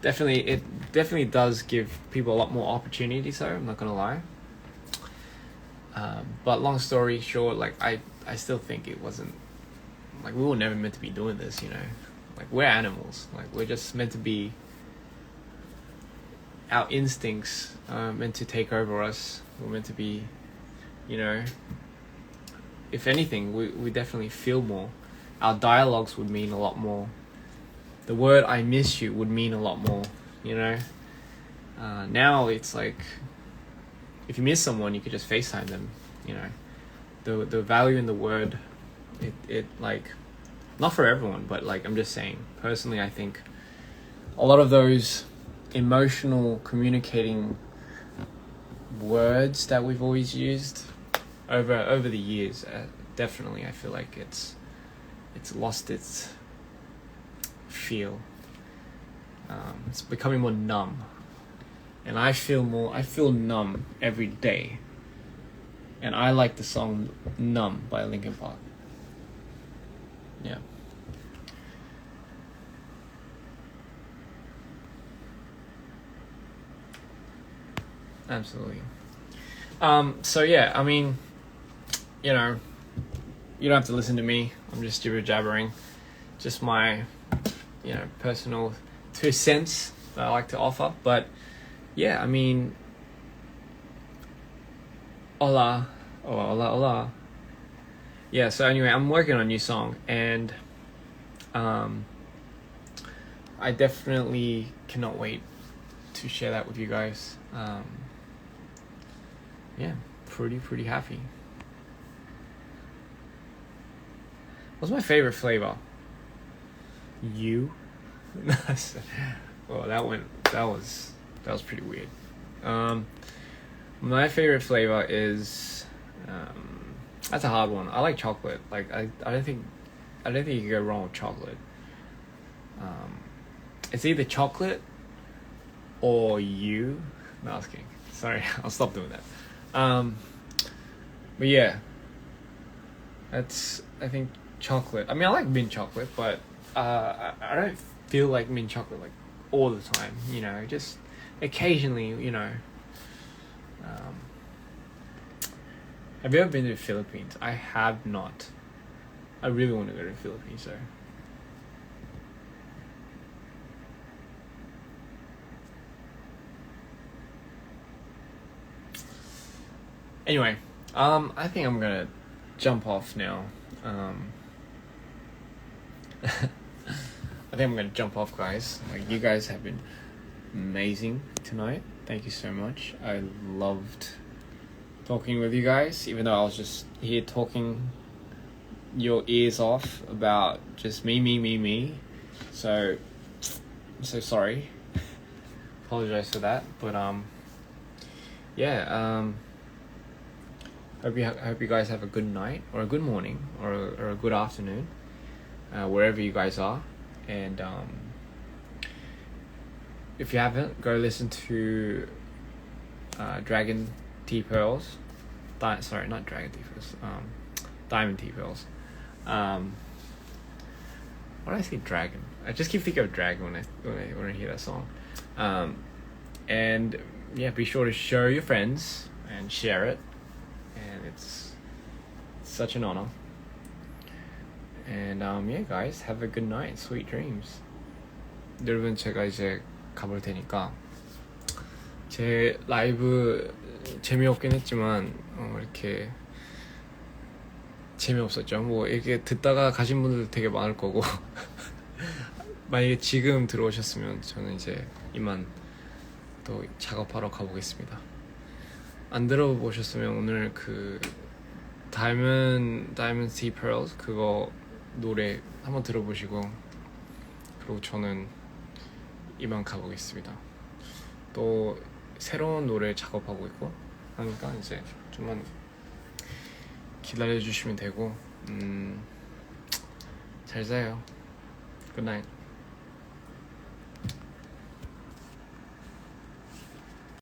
It definitely does give people a lot more opportunities, though, I'm not gonna lie. But long story short, like I still think it wasn't, like, we were never meant to be doing this, you know. Like, we're animals. Like, we're just meant to be, our instincts meant to take over us. We're meant to be, you know, if anything, we definitely feel more. Our dialogues would mean a lot more. The word "I miss you" would mean a lot more, you know. Now it's like, if you miss someone, you could just FaceTime them, you know. The value in the word, it like, not for everyone, but like, I'm just saying, personally, I think a lot of those emotional communicating words that we've always used over the years, definitely I feel like it's lost its feel. It's becoming more numb, and I feel numb every day. And I like the song "Numb" by Linkin Park. Yeah. Absolutely. So yeah, I mean, you know, you don't have to listen to me. I'm just jibber jabbering. Just my, you know, personal 2 cents that I like to offer. But yeah, I mean, hola. Oh, hola, hola. Yeah, so anyway, I'm working on a new song, and I definitely cannot wait to share that with you guys. Yeah, pretty happy. What's my favorite flavor? You? Well, that was pretty weird. My favorite flavor is, that's a hard one. I like chocolate. Like, I don't think you can go wrong with chocolate. It's either chocolate or you. No, I was kidding. Sorry, I'll stop doing that. But yeah, I think chocolate. I mean, I like mint chocolate, but I don't feel like mint chocolate like all the time, you know, just occasionally, you know. Have you ever been to the Philippines? I have not. I really want to go to the Philippines, though. Anyway, I think I'm gonna jump off now. I think I'm gonna jump off, guys. Like, you guys have been amazing tonight. Thank you so much. I loved talking with you guys, even though I was just here talking your ears off about just me. So I'm so sorry. Apologize for that. But yeah. Hope you guys have a good night, or a good morning, or a good afternoon, wherever you guys are. And if you haven't, go listen to Dragon Tea Pearls. Sorry, not Dragon Tea Pearls. Diamond Tea Pearls. Why did I say Dragon? I just keep thinking of Dragon when I hear that song. And yeah, be sure to show your friends and share it. And it's such an honor. And yeah, guys, have a good night. Sweet dreams. 여러분, 제가 이제 가볼 테니까, 제 라이브 재미없긴 했지만 이렇게 재미없었죠. 뭐 이렇게 듣다가 가신 분들도 되게 많을 거고 만약에 지금 들어오셨으면 저는 이제 이만 또 작업하러 가보겠습니다. 안 들어보셨으면 오늘 그 Diamond Tea Pearls 그거 노래 한번 들어보시고 그리고 저는 이만 가보겠습니다. 또 새로운 노래 작업하고 있고 하니까 이제 좀만 기다려주시면 되고 잘 자요. 굿나잇.